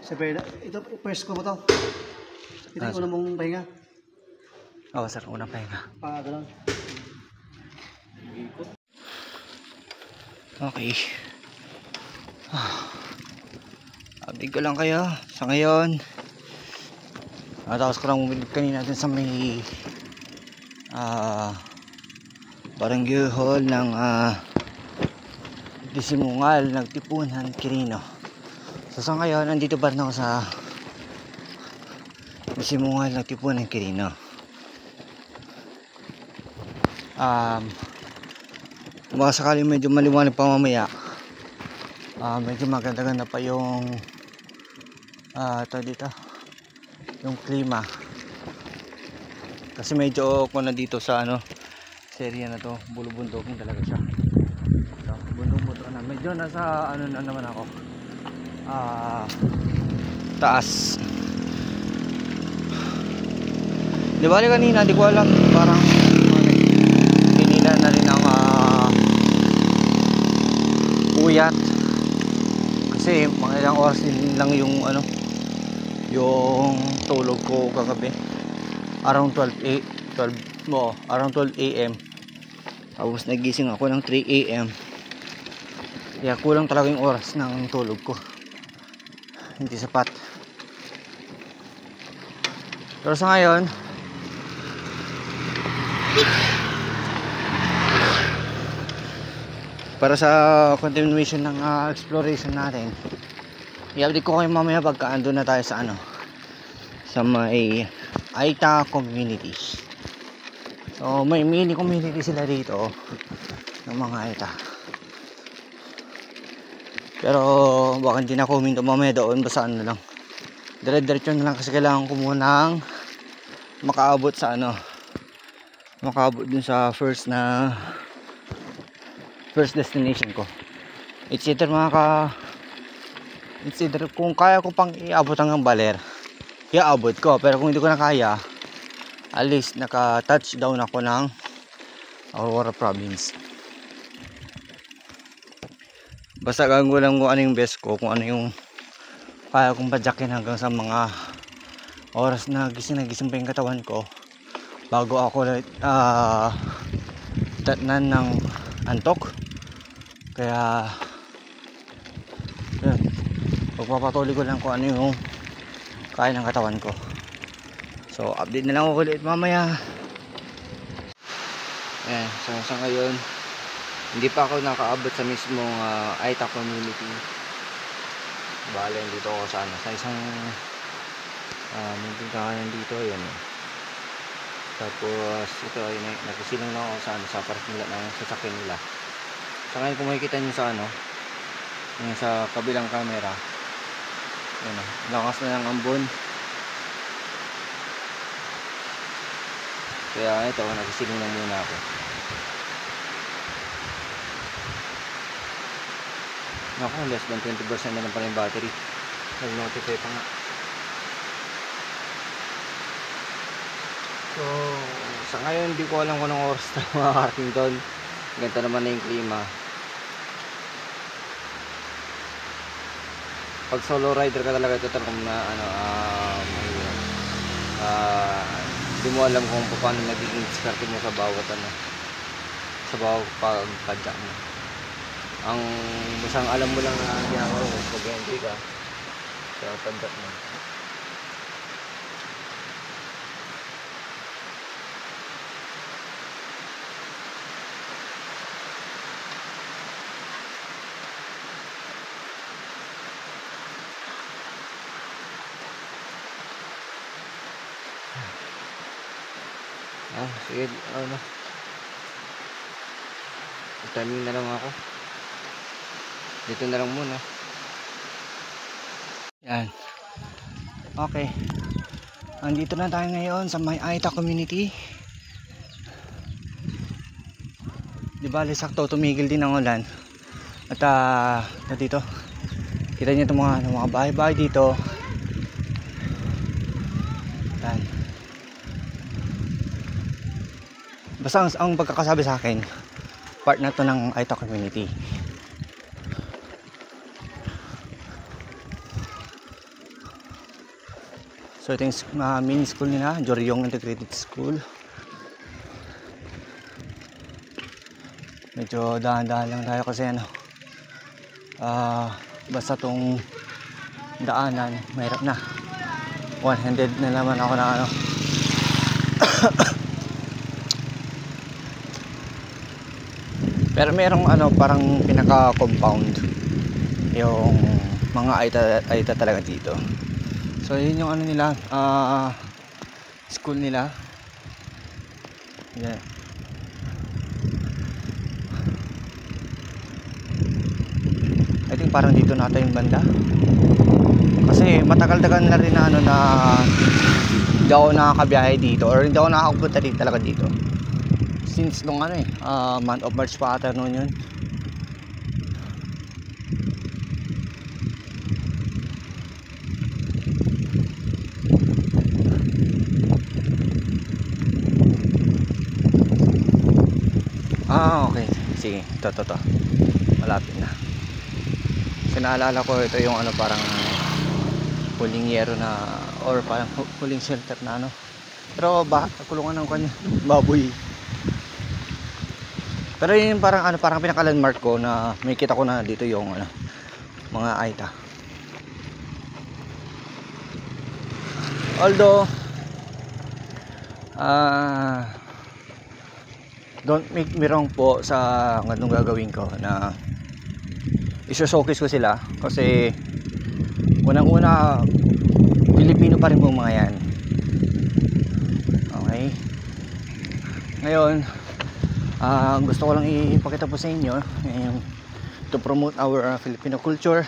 Siyempre, ito first ko mo to. Ito yung unang mong pahinga.
Oo sir, unang pahinga.
Ganun.
Okay. Update ko lang kayo sa ngayon. Tapos ko lang bumili kanina dun sa may barangay hall ng Disimungal, Nagtipunan, Quirino. So sa ngayon, nandito pa rin ako sa Disimungal, Nagtipunan, Quirino. Baka sakali medyo maliwanag pa mamaya, medyo maganda-ganda pa yung dito yung klima, kasi medyo ako na dito sa serya na to, bulubundukin talaga siya. So, bundok-bundok na, medyo nasa na naman ako, taas. Di ba kanina, di ko alam, parang hinila na rin ang uyat, kasi mga ilang oras din lang yung yung tulog ko kagabi, around 12 AM. Tapos nagising ako ng 3 AM, kaya kulang talaga yung oras ng tulog ko, hindi sapat. Pero sa ngayon, para sa continuation ng exploration natin, i-update ko kayo mamaya pagka andun na tayo sa sa may Aita communities. So may mini community sila dito ng mga Aita, pero baka hindi na ako huminto mamaya doon, basta lang dire-diretso na lang, kasi kailangan ko munang makaabot sa makaabot dun sa first destination ko. It's either kung kaya ko pang iabot hanggang Baler, iaabot ko. Pero kung hindi ko na kaya, at least naka-touchdown ako ng Aurora Province. Basta gagawin lang kung ano yung best ko, kung ano yung kaya kong padyakin hanggang sa mga oras na gising pa yung katawan ko, bago ako tatnan ng antok. Kaya pagpapatuloy ko lang kung ano yung kaya ng katawan ko. So update na lang ako ulit mamaya. Ayan, so sa ngayon hindi pa ako nakaabot sa mismong Aita community. Bale, dito ako sa isang munting kakanan dito. Ayan. Tapos ito ay nagsilang lang ako sa parking lot ng sasakyan nila. So ngayon kung makikita nyo sa yung sa kabilang camera, ayan, lakas na ng ambon. Kaya ito, nagsiling lang muna ako. Naku, less than 20% na lang pala yung battery. Nag-notify pa nga. So, sa ngayon, hindi ko alam kung anong oras na makakarating doon. Ganito naman na yung klima. Pag solo rider ka talaga, ito talagang hindi mo alam kung paano nagiging diskarte mo sa bawat sa bawat pagpadya mo. Ang basang alam mo lang na ginagawa mo pag-entry ka sa padya mo. Sige, timing na lang ako. Dito na lang muna. Yan. Okay. Andito na tayo ngayon sa may Aita community. Di ba, sakto tumigil din ang ulan. At dito, kita niyo itong mga bahay-bahay dito. Yan. Basta ang pagkakasabi sa akin, part na to ng Aita community. So ito yung mini school nila, Joryong Integrated School. Medyo dahan-dahan lang tayo kasi basta tong daanan mahirap na. One-handed na naman ako na pero merong parang pinaka-compound yung mga Aita talaga dito. So yun yung nila, school nila. Yeah. I think parang dito nata yung banda. Kasi matagal-tagal na rin na hindi ako nakakabiyahe dito or hindi ako nakakapunta dito talaga dito. Since nung month of March pa ata noon yun. Okay. Sige, ito. Malapit na. Kasi naalala ko ito yung parang huling yero na or parang huling shelter na pero kulungan ng kanya baboy. Pero yun parang parang pinaka-landmark ko na may kita ko na dito yung mga Aita. Although don't make me wrong po sa ganung gagawin ko na i-showcase ko sila kasi unang-una Pilipino pa rin po mga yan. Okay, ngayon gusto ko lang ipakita po sa inyo yung to promote our Filipino culture.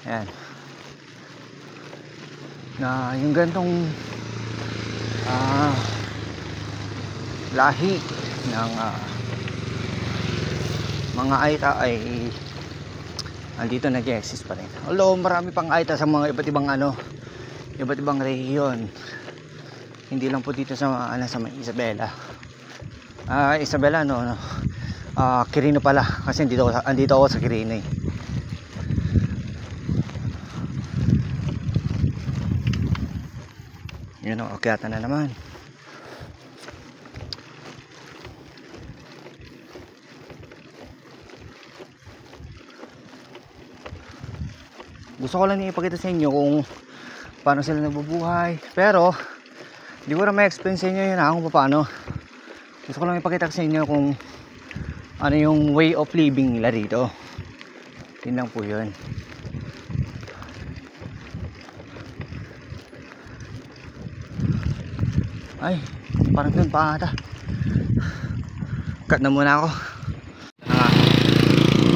Ayan, na yung gantong lahi ng mga Aita ay andito nag-exist pa rin. Although marami pang Aita sa mga iba't ibang rehiyon. Hindi lang po dito sa may Isabela. Isabela Quirino pala kasi andito ako sa Quirino eh. Yun akyatan na naman. Gusto ko lang ipakita sa inyo kung paano sila nabubuhay. Pero hindi ko na ma-explain sa inyo yun kung paano. Gusto ko lang ipakita sa inyo kung ano yung way of living nila dito. Yun lang po yun. Ay, parang dun pa ata. Cut na muna ako.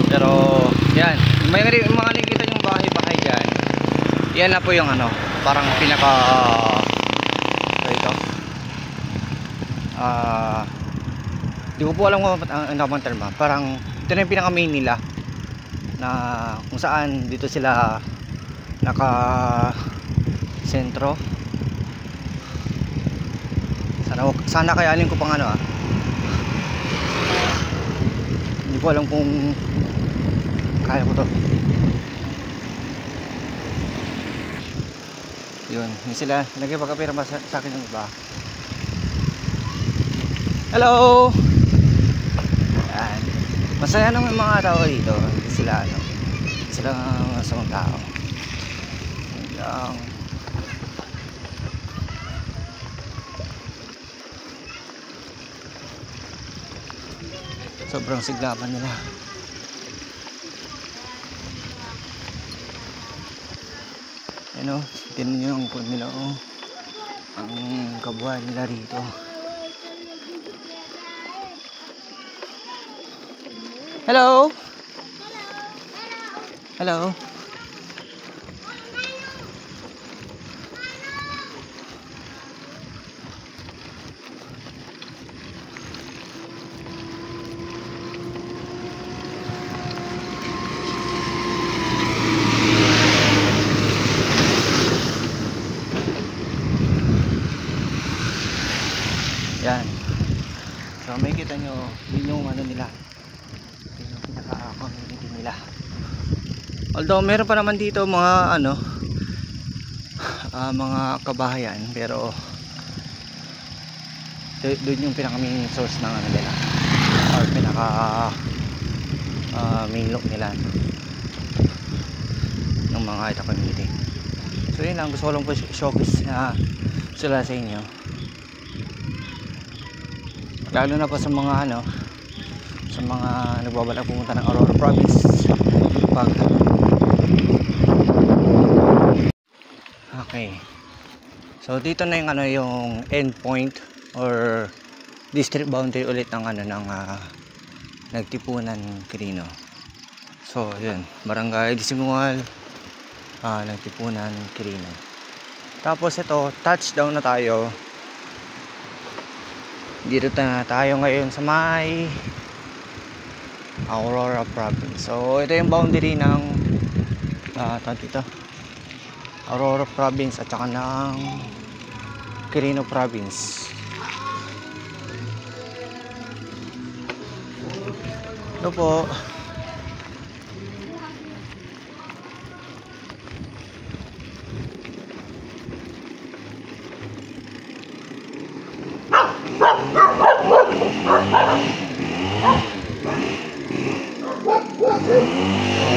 Pero yan, may mga nakikita yung bahay-bahay dyan. Yan na po yung ano, parang pinaka ito. Di ko po alam kung ang tamang terma. Parang ito na yung pinaka main nila, na kung saan dito sila naka sentro. Sana kayanin ko pang ano hindi ko alam kung kaya ko to. Yun, hindi sila nagpapakapirma sa akin ng iba. Hello! Yan. Masaya naman yung mga tao dito. Hindi sila sila masamang tao. Yan. Sobrang siglapan nila. Ano, tingnan nyo ang kung nila ang kabuhay nila rito. Hello. Hello. Yan. So may kita nyo, yun yung ano nila, yun yung pinaka-community nila. Although meron pa naman dito mga ano, mga kabahayan, pero doon yung pinaka-main source ng ano nila, or pinaka-main look nila ng mga ito community. So yun lang, gusto ko lang po showcase na sila sa inyo. Lalo na po sa mga ano, sa mga nagbabalak pumunta ng Aurora Province pag okay. So dito na yung ano, yung end point or district boundary ulit ng ano, ng Nagtipunan, Quirino. So yun, Barangay Disingual, Nagtipunan, Quirino. Tapos ito, touchdown na tayo. Dito na tayo ngayon sa may Aurora Province. So ito yung boundary ng dito, Aurora Province at saka ng Quirino Province. Ito po.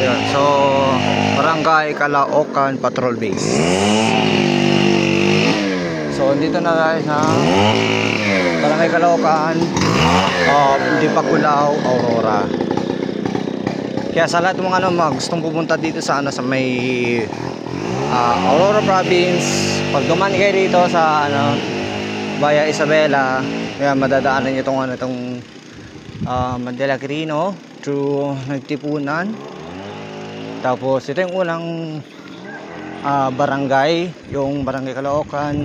Ayan, so Barangay Caloocan Patrol Base. So dito na tayo sa Barangay Caloocan, Dipakulaw, Aurora. Kaya sa lahat ng mga gustong pumunta dito sa ano, sa may Aurora Province, pag dumaan kayo dito sa ano, Via Isabela, kaya madadaanan niyo itong Mandela Quirino through Nagtipunan. Tapos ito yung unang barangay, yung Barangay Caloocan,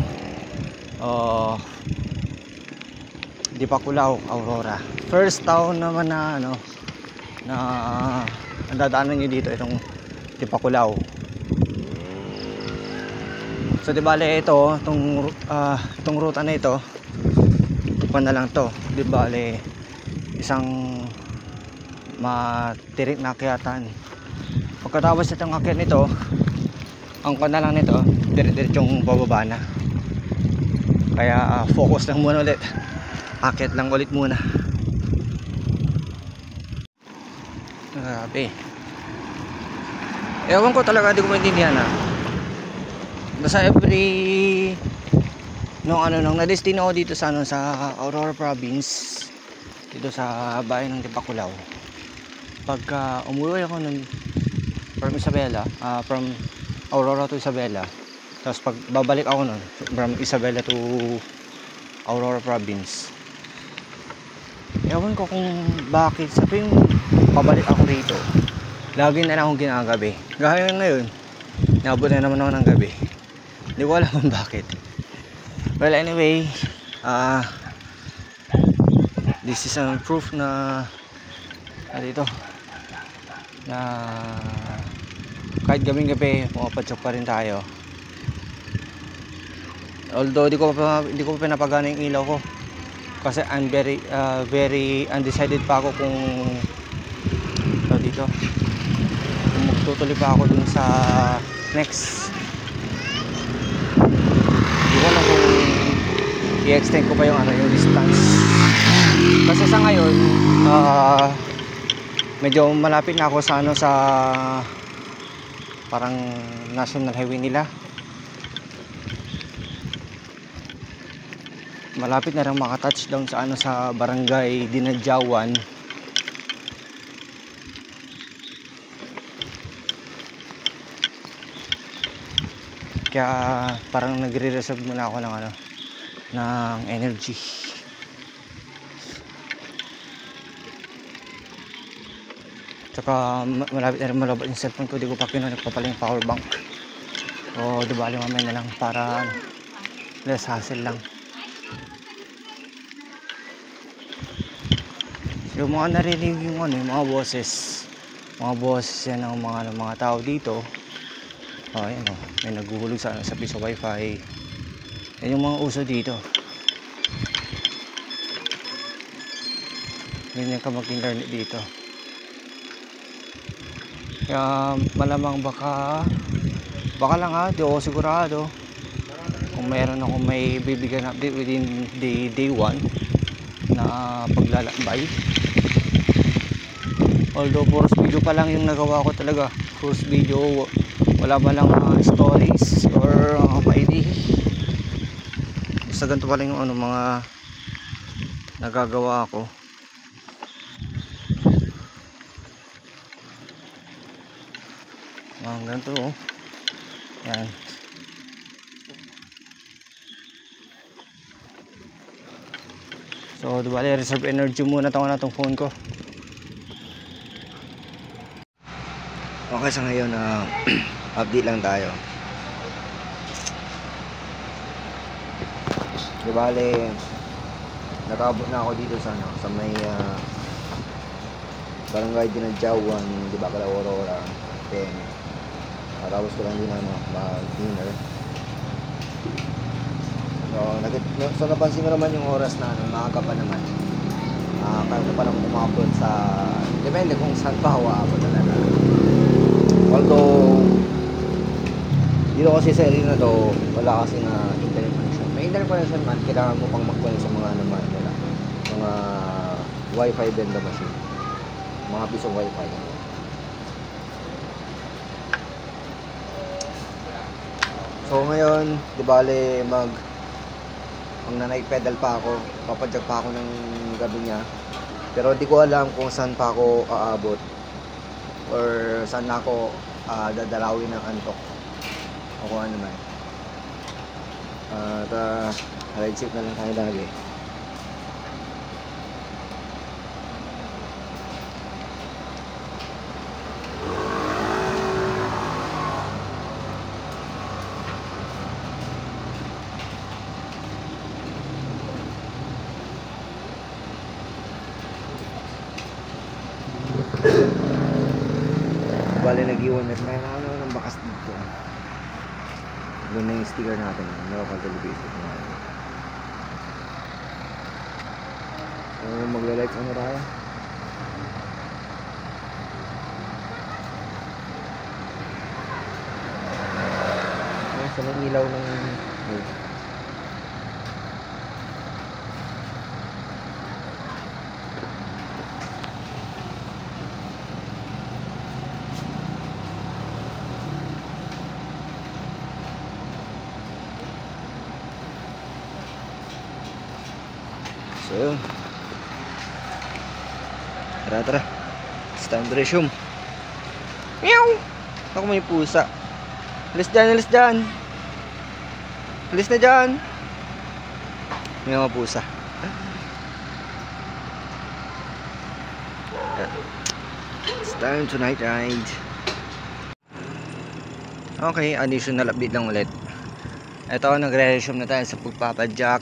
Dipakulaw, Aurora. First town naman na ano, na ang dadaanan nyo dito, itong Dipakulaw. So di bale ito, itong ruta na ito, pa na lang to. Di bale isang matirik na akyatan. Pagkatapos itong akyat nito, ang na lang nito, dire-diretsong bababa na. Kaya focus lang muna ulit, akyat lang ulit muna. Grabe. Ewan ko talaga, di ko maintindihan ha. Basta every nung na-destino ako dito sa sa Aurora Province, dito sa bayan ng Tipakulao. Pagka umuwi ako from Isabela, from Aurora to Isabela, tapos pag babalik ako nun from Isabela to Aurora Province, ewan ko kung bakit sabi yung pabalik ako rito, lagi na lang akong ginagabi. Gaya ngayon, naabot na naman ako ng gabi. Hindi ko alam kung bakit. Well, anyway, this is a proof na dito na kahit gabing-gabi pumapatsok pa rin tayo. Although di ko pa pinapagana yung ilaw ko kasi I'm very undecided pa ako kung dito kung magtutuloy pa ako dun sa next. Di ko alam kung i-extend ko pa yung yung distance kasi sa ngayon medyo malapit na ako sa sa parang national highway nila. Malapit na rin maka-touchdown sa sa barangay Dinadjawan. Kaya parang nagre-reserve muna ako ng ng energy. Tsaka malapit na rin malabot yung cellphone ko. Di ko pa kinunik pa pala yung power bank. O dibali mamaya na lang para less hassle lang. Yung mga narinig yung yung mga boses yan ng mga tao dito. Ayan may naguhulog sa piso wifi. Yan yung mga uso dito. Ganyan ka mag-internet dito. Kaya malamang baka lang di ako sigurado kung mayroon ako may bibigyan update within the day 1 na paglalakbay. Although first video pa lang yung nagawa ko talaga, first video, wala ba lang stories or ID. Basta ganito pa lang yung mga nagagawa ko. Ganito yan. So diba reserve energy muna itong phone ko. Okay, sa ngayon update lang tayo. Di bale nakabot na ako dito sa sa may barangay Dinadjawan, di ba, Aurora. Then tapos ko lang din dinner. So napansin mo naman yung oras na maaga pa naman. Kaya ko pa lang umabot sa depende kung saan pa ako talaga. Although dito kasi sa area na to wala kasi na internet connection. May internet connection man, kailangan mo pang mag-connect sa mga mga wifi benda machine, mga piso wifi. So ngayon di bale mag nanay pedal pa ako, papadjag pa ako ng gabi niya, pero di ko alam kung saan pa ako aabot or saan na ako dadalawin ng antok o kung ano man. Ride safe na lang tayo lagi. Bale nag-iwan na ng bakas dito. Doon na yung sticker natin, local television. So magla-like ano tayo. Sa may ilaw ng So yun. Tara. It's time to resume. Meow! Ako may pusa. Alis dyan. Alis na dyan. May mga pusa. It's time to night ride. Okay, additional update lang ulit. Ito, nagre-resume na tayo sa pagpapadjak.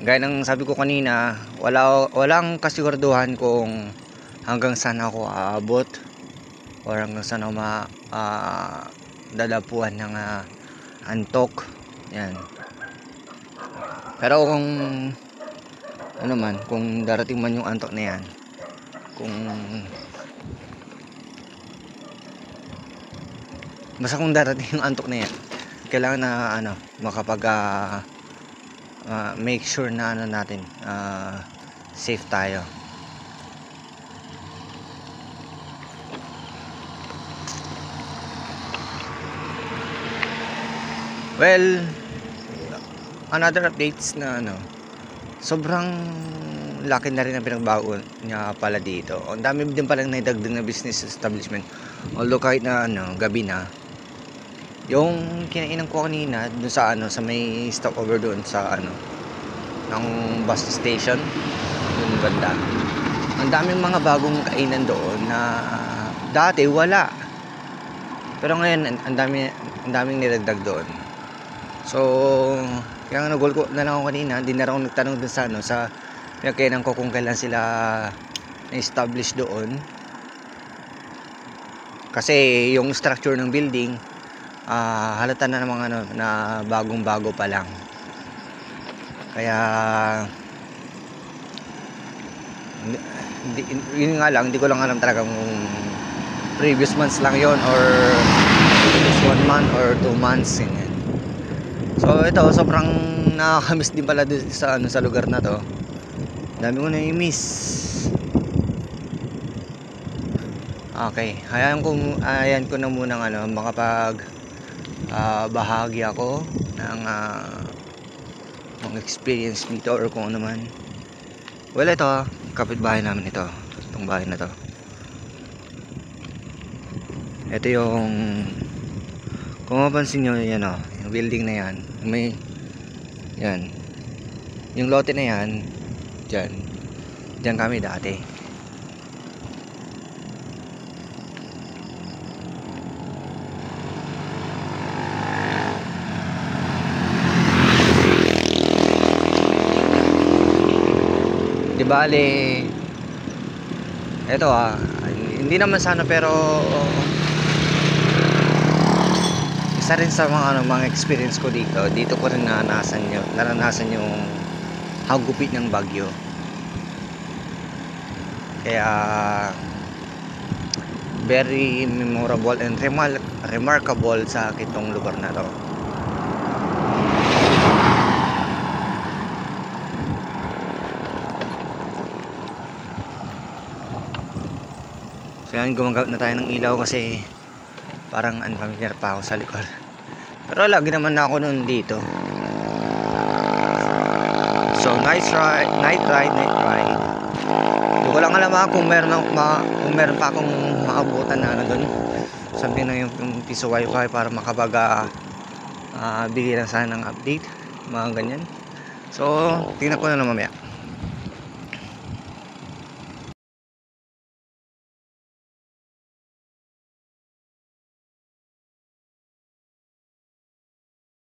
Gaya ng sabi ko kanina, walang kasiguraduhan kung hanggang saan ako aabot or hanggang saan ako dadapuan ng antok. Yan. Pero kung ano man, kung darating man yung antok na yan, basta kung darating yung antok na yan, kailangan na make sure na natin safe tayo. Well, another updates na sobrang laki na rin ang pinagbago niya pala dito. Ang dami din pala naidagdag na business establishment. Although kahit na gabi na, yung kinainan ko kanina dun sa sa may stopover doon sa ng bus station dun banda. Ang daming mga bagong kainan doon na dati wala. Pero ngayon ang daming nilagdag doon. So, kaya nga nagol ko na lang ako kanina, hindi na ako nagtanong dun sa pinagkainan ko kung kailan sila na-establish doon. Kasi yung structure ng building, halata na ng mga na bagong-bago pa lang. Kaya yun nga lang, hindi ko lang alam talaga kung previous months lang yon or previous 1 month or 2 months yun. So ito, sobrang nakakamiss din pala sa lugar na to. Dami ko na i-miss. Okay, ayan ko na muna makapag bahagi ako ng mga experience dito or kung ano man. Well, ito, kapitbahay namin ito. Itong bahay na to. Ito yung, kung mapansin nyo, yan yung building na yan. May, yan. Yung lote na yan, dyan kami dati. Di bale, eto hindi naman sana pero isa rin sa mga experience ko dito ko rin naranasan yung hagupit ng bagyo. Kaya very memorable and remarkable sa kitong lugar na to. So yan, gumagamit na tayo ng ilaw kasi parang unfamiliar pa ako sa likod. Pero lagi naman na ako noon dito. So night ride. Hindi ko lang alam kung meron pa akong maabutan na doon. Sabihin na yung piso wifi para bigyan lang sana ng update, mga ganyan. So tingnan ko na lang mamaya.